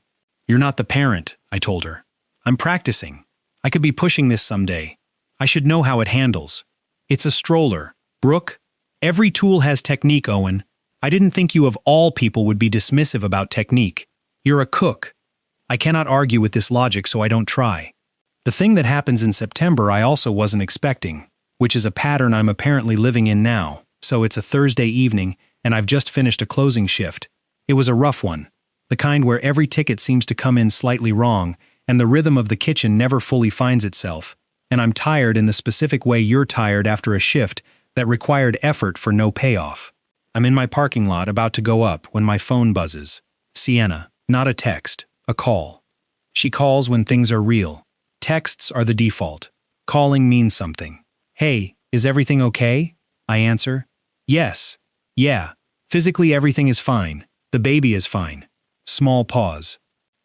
"You're not the parent," I told her. "I'm practicing. I could be pushing this someday. I should know how it handles. It's a stroller. Brooke, every tool has technique, Owen. I didn't think you of all people would be dismissive about technique. You're a cook. I cannot argue with this logic, so I don't try." The thing that happens in September I also wasn't expecting, which is a pattern I'm apparently living in now. So it's a Thursday evening, and I've just finished a closing shift. It was a rough one, the kind where every ticket seems to come in slightly wrong, and the rhythm of the kitchen never fully finds itself, and I'm tired in the specific way you're tired after a shift that required effort for no payoff. I'm in my parking lot about to go up when my phone buzzes. Sienna, not a text, a call. She calls when things are real. Texts are the default. Calling means something. "Hey, is everything okay?" I answer. "Yes. Yeah. Physically everything is fine. The baby is fine." Small pause.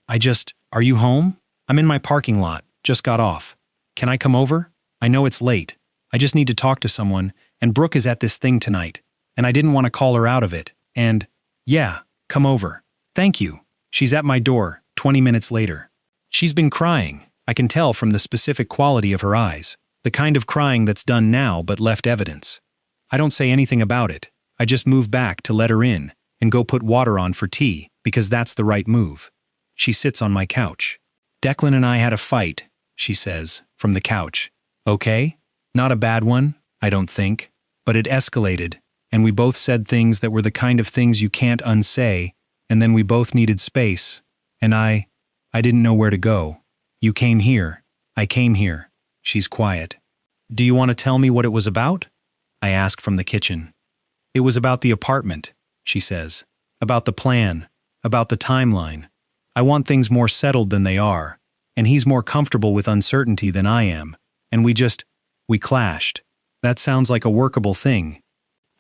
"Are you home? I'm in my parking lot. Just got off. Can I come over? I know it's late. I just need to talk to someone, and Brooke is at this thing tonight, and I didn't want to call her out of it, and, yeah, come over. Thank you." She's at my door, 20 minutes later. She's been crying. I can tell from the specific quality of her eyes. The kind of crying that's done now but left evidence. I don't say anything about it. I just move back to let her in and go put water on for tea because that's the right move. She sits on my couch. Declan and I had a fight, she says, from the couch. Okay? Not a bad one, I don't think. But it escalated, and we both said things that were the kind of things you can't unsay, and then we both needed space, and I didn't know where to go. You came here. I came here. She's quiet. Do you want to tell me what it was about? I ask from the kitchen. It was about the apartment, she says. About the plan. About the timeline. I want things more settled than they are, and he's more comfortable with uncertainty than I am, and we clashed. That sounds like a workable thing.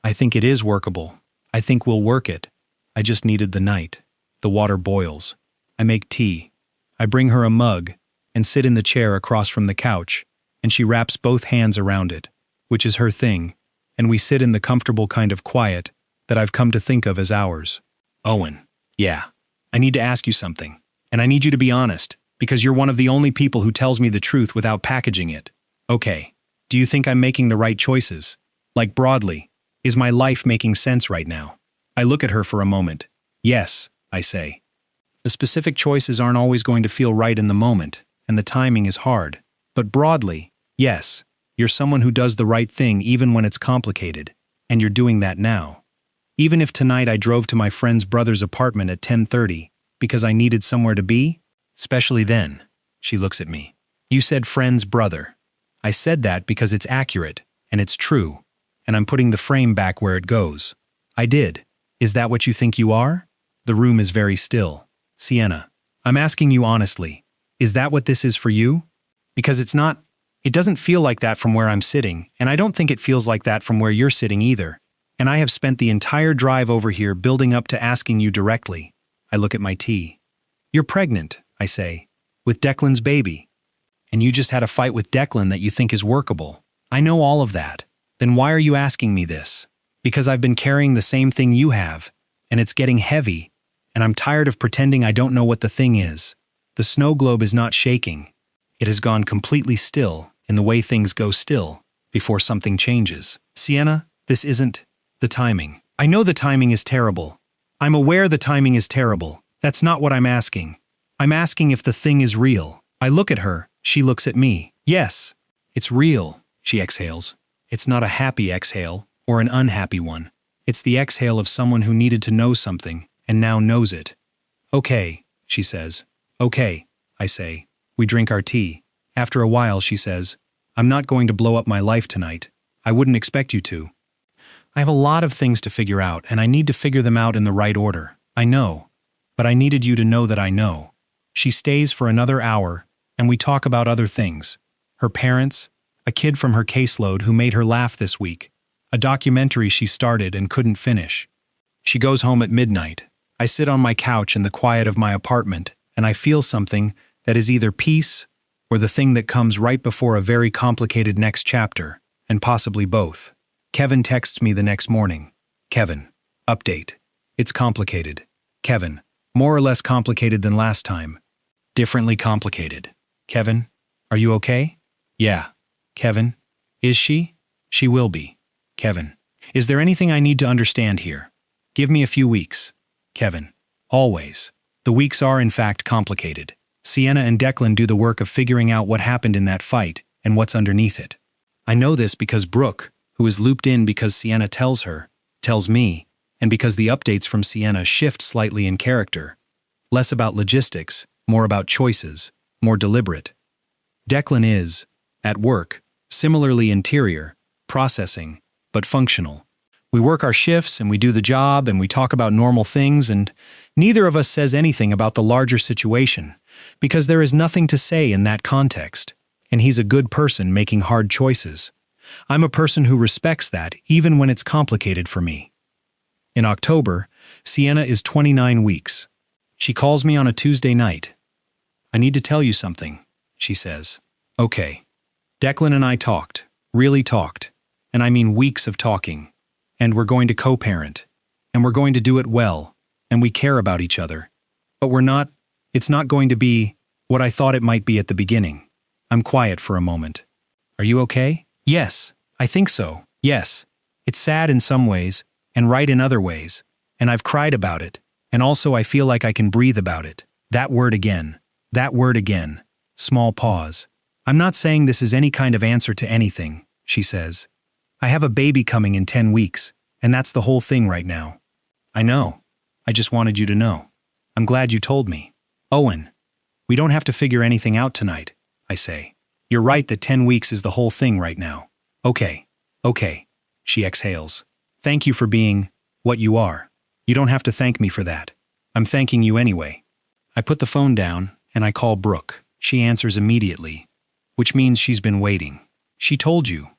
I think it is workable. I think we'll work it. I just needed the night. The water boils. I make tea. I bring her a mug and sit in the chair across from the couch, and she wraps both hands around it, which is her thing, and we sit in the comfortable kind of quiet that I've come to think of as ours. Owen. Yeah. I need to ask you something, and I need you to be honest, because you're one of the only people who tells me the truth without packaging it. Okay. Do you think I'm making the right choices? Like broadly, is my life making sense right now? I look at her for a moment. Yes, I say. The specific choices aren't always going to feel right in the moment, and the timing is hard. But broadly, yes, you're someone who does the right thing even when it's complicated, and you're doing that now. Even if tonight I drove to my friend's brother's apartment at 10:30 because I needed somewhere to be, especially then, she looks at me. You said friend's brother. I said that because it's accurate, and it's true, and I'm putting the frame back where it goes. I did. Is that what you think you are? The room is very still. Sienna, I'm asking you honestly, is that what this is for you? Because it doesn't feel like that from where I'm sitting, and I don't think it feels like that from where you're sitting either. And I have spent the entire drive over here building up to asking you directly. I look at my tea. You're pregnant, I say, with Declan's baby. And you just had a fight with Declan that you think is workable. I know all of that. Then why are you asking me this? Because I've been carrying the same thing you have, and it's getting heavy, and I'm tired of pretending I don't know what the thing is. The snow globe is not shaking. It has gone completely still in the way things go still before something changes. Sienna, this isn't the timing. I know the timing is terrible. I'm aware the timing is terrible. That's not what I'm asking. I'm asking if the thing is real. I look at her. She looks at me. Yes, it's real, she exhales. It's not a happy exhale or an unhappy one. It's the exhale of someone who needed to know something and now knows it. Okay, she says. Okay, I say. We drink our tea. After a while, she says, I'm not going to blow up my life tonight. I wouldn't expect you to. I have a lot of things to figure out, and I need to figure them out in the right order. I know. But I needed you to know that I know. She stays for another hour, and we talk about other things. Her parents, a kid from her caseload who made her laugh this week, a documentary she started and couldn't finish. She goes home at midnight. I sit on my couch in the quiet of my apartment, and I feel something that is either peace or the thing that comes right before a very complicated next chapter, and possibly both. Kevin texts me the next morning. Kevin, update. It's complicated. Kevin, more or less complicated than last time. Differently complicated. Kevin, are you okay? Yeah. Kevin, is she? She will be. Kevin, is there anything I need to understand here? Give me a few weeks. Kevin, always. The weeks are in fact complicated. Sienna and Declan do the work of figuring out what happened in that fight and what's underneath it. I know this because Brooke, who is looped in because Sienna tells her, tells me, and because the updates from Sienna shift slightly in character. Less about logistics, more about choices, more deliberate. Declan is, at work, similarly interior, processing, but functional. We work our shifts and we do the job and we talk about normal things, and neither of us says anything about the larger situation because there is nothing to say in that context, and he's a good person making hard choices. I'm a person who respects that even when it's complicated for me. In October, Sienna is 29 weeks. She calls me on a Tuesday night. I need to tell you something, she says. Okay. Declan and I talked, really talked, and I mean weeks of talking. And we're going to co-parent, and we're going to do it well, and we care about each other. But we're not It's not going to be what I thought it might be at the beginning. I'm quiet for a moment. Are you okay? Yes, I think so. Yes. It's sad in some ways, and right in other ways, and I've cried about it, and also I feel like I can breathe about it. That word again. That word again. Small pause. I'm not saying this is any kind of answer to anything, she says. I have a baby coming in 10 weeks, and that's the whole thing right now. I know. I just wanted you to know. I'm glad you told me. Owen, we don't have to figure anything out tonight, I say. You're right that 10 weeks is the whole thing right now. Okay. Okay. She exhales. Thank you for being what you are. You don't have to thank me for that. I'm thanking you anyway. I put the phone down and I call Brooke. She answers immediately, which means she's been waiting. She told you,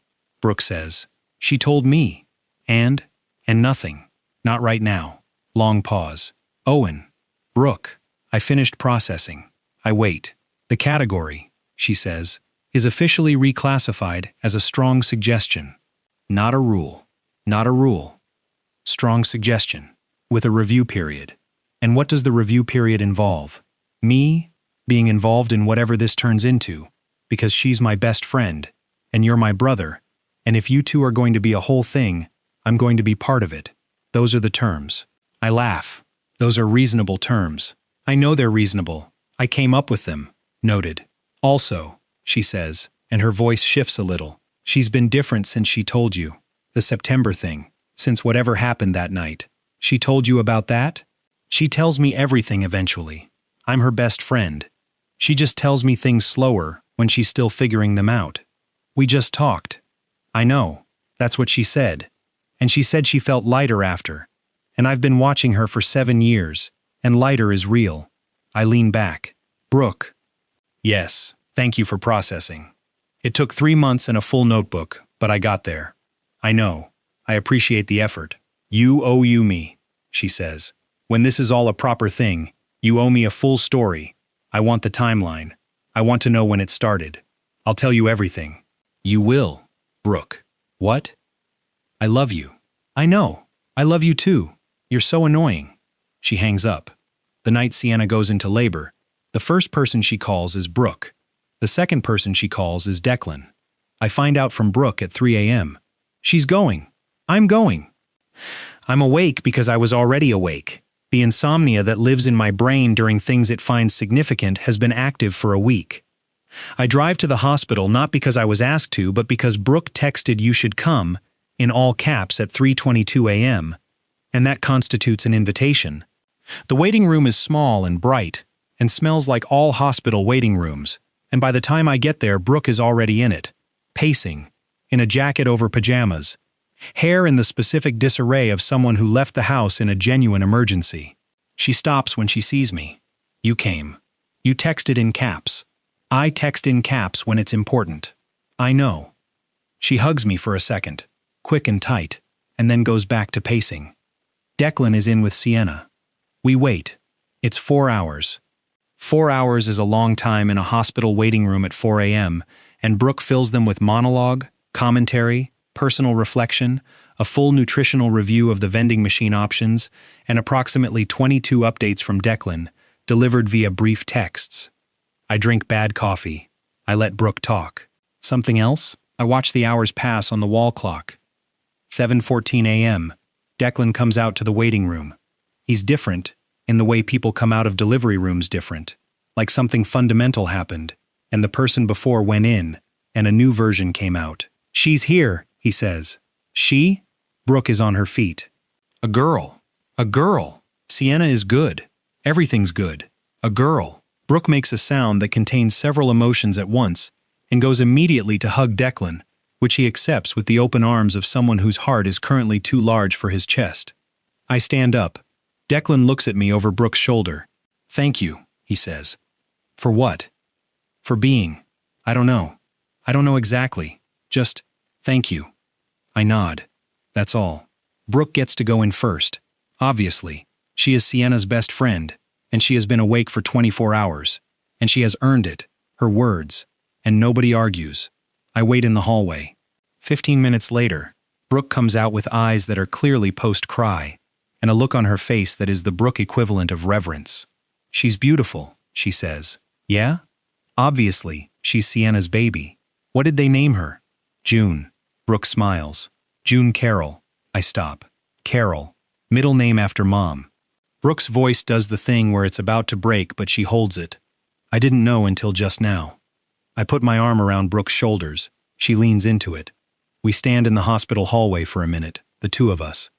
Brooke says. She told me. And nothing. Not right now. Long pause. Owen. Brooke. I finished processing. I wait. The category, she says, is officially reclassified as a strong suggestion. Not a rule. Not a rule. Strong suggestion. With a review period. And what does the review period involve? Me being involved in whatever this turns into, because she's my best friend, and you're my brother, and if you two are going to be a whole thing, I'm going to be part of it. Those are the terms. I laugh. Those are reasonable terms. I know they're reasonable. I came up with them. Noted. Also, she says, and her voice shifts a little. She's been different since she told you. The September thing. Since whatever happened that night. She told you about that? She tells me everything eventually. I'm her best friend. She just tells me things slower when she's still figuring them out. We just talked. I know. That's what she said. And she said she felt lighter after. And I've been watching her for 7 years, and lighter is real. I lean back. Brooke. Yes, thank you for processing. It took 3 months and a full notebook, but I got there. I know. I appreciate the effort. You owe me, she says. When this is all a proper thing, you owe me a full story. I want the timeline. I want to know when it started. I'll tell you everything. You will, Brooke. What? I love you. I know. I love you too. You're so annoying. She hangs up. The night Sienna goes into labor, the first person she calls is Brooke. The second person she calls is Declan. I find out from Brooke at 3 a.m. She's going. I'm going. I'm awake because I was already awake. The insomnia that lives in my brain during things it finds significant has been active for a week. I drive to the hospital not because I was asked to, but because Brooke texted "you should come" in all caps at 3:22 a.m., and that constitutes an invitation. The waiting room is small and bright, and smells like all hospital waiting rooms, and by the time I get there, Brooke is already in it, pacing, in a jacket over pajamas, hair in the specific disarray of someone who left the house in a genuine emergency. She stops when she sees me. You came. You texted in caps. I text in caps when it's important. I know. She hugs me for a second, quick and tight, and then goes back to pacing. Declan is in with Sienna. We wait. It's 4 hours. 4 hours is a long time in a hospital waiting room at 4 a.m., and Brooke fills them with monologue, commentary, personal reflection, a full nutritional review of the vending machine options, and approximately 22 updates from Declan, delivered via brief texts. I drink bad coffee. I let Brooke talk. Something else? I watch the hours pass on the wall clock. 7:14 a.m. Declan comes out to the waiting room. He's different, in the way people come out of delivery rooms different. Like something fundamental happened, and the person before went in, and a new version came out. She's here, he says. She? Brooke is on her feet. A girl. A girl. Sienna is good. Everything's good. A girl. Brooke makes a sound that contains several emotions at once, and goes immediately to hug Declan, which he accepts with the open arms of someone whose heart is currently too large for his chest. I stand up. Declan looks at me over Brooke's shoulder. Thank you, he says. For what? For being. I don't know. I don't know exactly. Just, thank you. I nod. That's all. Brooke gets to go in first. Obviously, she is Sienna's best friend, and she has been awake for 24 hours, and she has earned it, her words, and nobody argues. I wait in the hallway. 15 minutes later, Brooke comes out with eyes that are clearly post-cry, and a look on her face that is the Brooke equivalent of reverence. She's beautiful, she says. Yeah? Obviously, she's Sienna's baby. What did they name her? June. Brooke smiles. June Carroll. I stop. Carroll. Middle name after mom. Brooke's voice does the thing where it's about to break, but she holds it. I didn't know until just now. I put my arm around Brooke's shoulders. She leans into it. We stand in the hospital hallway for a minute, the two of us.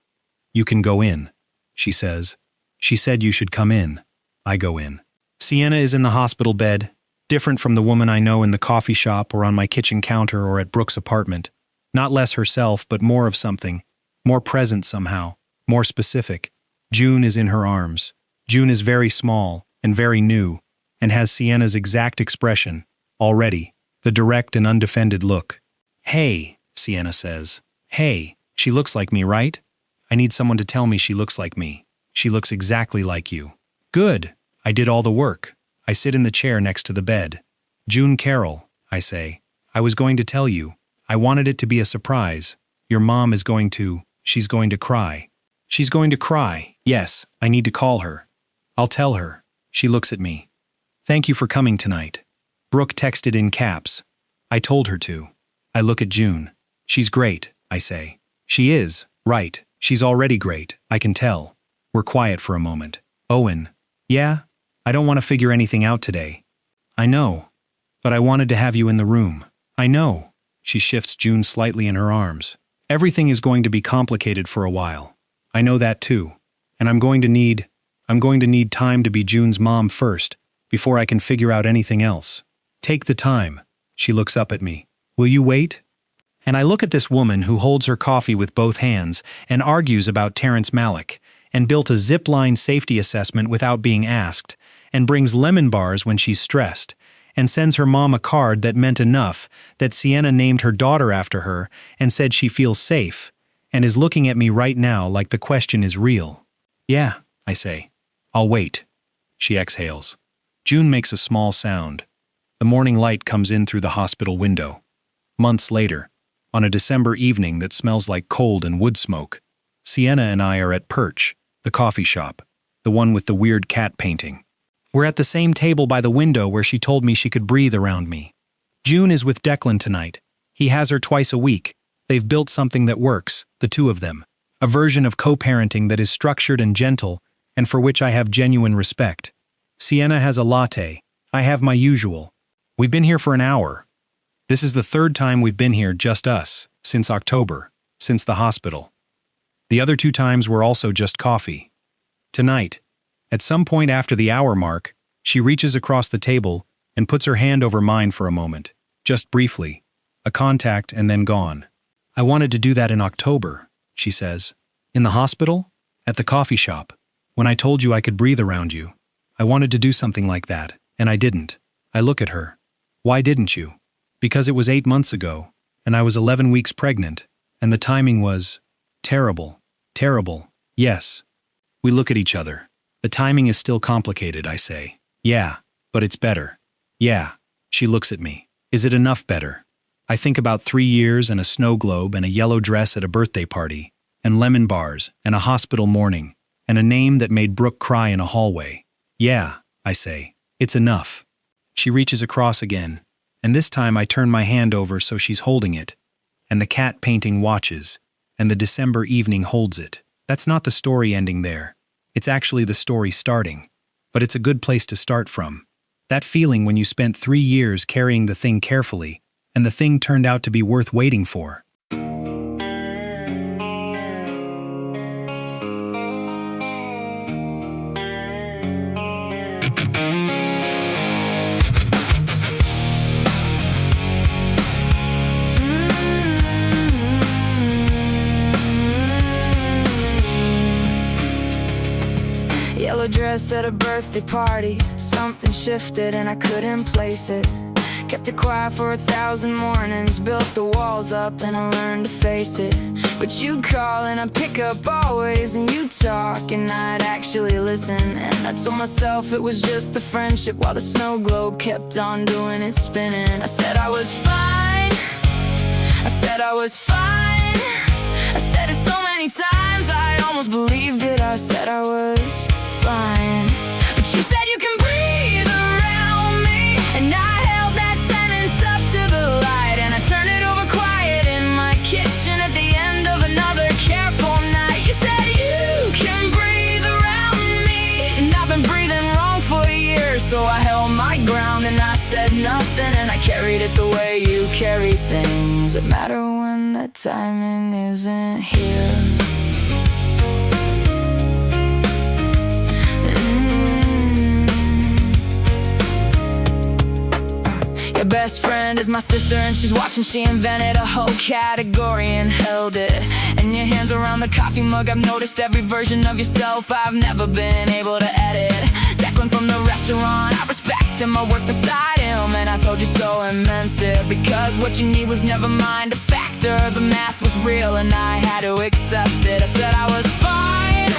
You can go in, she says. She said you should come in. I go in. Sienna is in the hospital bed, different from the woman I know in the coffee shop or on my kitchen counter or at Brooke's apartment. Not less herself, but more of something. More present somehow. More specific. June is in her arms. June is very small and very new, and has Sienna's exact expression, already, the direct and undefended look. Hey, Sienna says. Hey, she looks like me, right? I need someone to tell me she looks like me. She looks exactly like you. Good. I did all the work. I sit in the chair next to the bed. June Carroll, I say. I was going to tell you. I wanted it to be a surprise. Your mom is going to, she's going to cry. She's going to cry. Yes, I need to call her. I'll tell her. She looks at me. Thank you for coming tonight. Brooke texted in caps. I told her to. I look at June. She's great, I say. She is, right. She's already great, I can tell. We're quiet for a moment. Owen. Yeah? I don't want to figure anything out today. I know. But I wanted to have you in the room. I know. She shifts June slightly in her arms. Everything is going to be complicated for a while. I know that too. And I'm going to need time to be June's mom first, before I can figure out anything else. Take the time. She looks up at me. Will you wait? And I look at this woman who holds her coffee with both hands and argues about Terrence Malick, and built a zip-line safety assessment without being asked, and brings lemon bars when she's stressed, and sends her mom a card that meant enough that Sienna named her daughter after her and said she feels safe, and is looking at me right now like the question is real. Yeah, I say. I'll wait. She exhales. June makes a small sound. The morning light comes in through the hospital window. Months later, on a December evening that smells like cold and wood smoke, Sienna and I are at Perch, the coffee shop, the one with the weird cat painting. We're at the same table by the window where she told me she could breathe around me. June is with Declan tonight. He has her twice a week. They've built something that works, the two of them. A version of co-parenting that is structured and gentle, and for which I have genuine respect. Sienna has a latte. I have my usual. We've been here for an hour. This is the third time we've been here, just us, since October, since the hospital. The other 2 times were also just coffee. Tonight, at some point after the hour mark, she reaches across the table and puts her hand over mine for a moment, just briefly, a contact and then gone. I wanted to do that in October, she says. In the hospital? At the coffee shop. When I told you I could breathe around you. I wanted to do something like that, and I didn't. I look at her. Why didn't you? Because it was 8 months ago, and I was 11 weeks pregnant, and the timing was terrible. Terrible. Yes. We look at each other. The timing is still complicated, I say. Yeah, but it's better. Yeah. She looks at me. Is it enough better? I think about 3 years and a snow globe and a yellow dress at a birthday party, and lemon bars and a hospital morning, and a name that made Brooke cry in a hallway. Yeah, I say. It's enough. She reaches across again, and this time I turn my hand over so she's holding it, and the cat painting watches, and the December evening holds it. That's not the story ending there. It's actually the story starting. But it's a good place to start from. That feeling when you spent 3 years carrying the thing carefully, and the thing turned out to be worth waiting for. Yellow dress at a birthday party. Something shifted and I couldn't place it. Kept it quiet for 1,000 mornings. Built the walls up and I learned to face it. But you'd call and I'd pick up always. And you'd talk and I'd actually listen. And I told myself it was just the friendship, while the snow globe kept on doing its spinning. I said I was fine. I said I was fine. I said it so many times I almost believed it. I said I was fine. But you said you can breathe around carried it the way you carry things that matter when the timing isn't here. Your best friend is my sister and she's watching. She invented a whole category and held it. And your hands around the coffee mug, I've noticed every version of yourself I've never been able to edit. Declan from the restaurant, I respect him, I work beside him, and I told you so and meant it. Because what you need was never mind a factor. The math was real and I had to accept it. I said I was fine,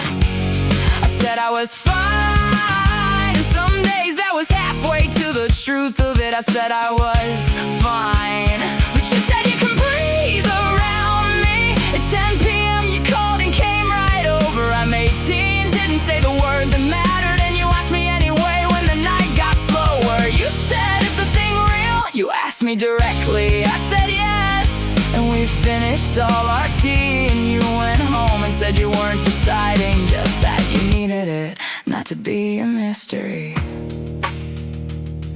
I said I was fine. And some days that was halfway to the truth of it. I said I was fine, but you said you can breathe around me. At 10 p.m. you called and came right over. I'm 18, didn't say the word that mattered, and you asked me anyway when the night got slower. You said, is the thing real? You asked me directly, I said yes. And we finished all our tea and you went home and said you weren't deciding, just that you needed it not to be a mystery.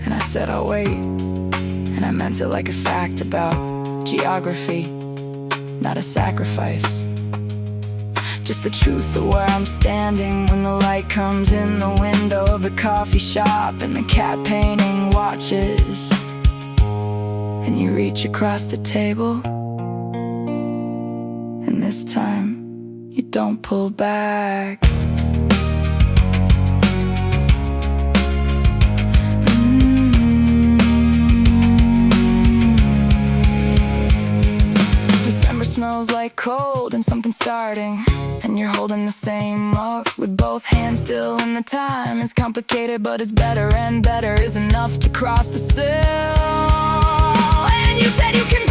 And I said I'll wait, and I meant it like a fact about geography, not a sacrifice. Just the truth of where I'm standing when the light comes in the window of the coffee shop and the cat painting watches. And you reach across the table, and this time you don't pull back. Smells like cold and something starting, and you're holding the same mug with both hands still, and the time is complicated, but it's better, and better is enough to cross the sill. And you said you can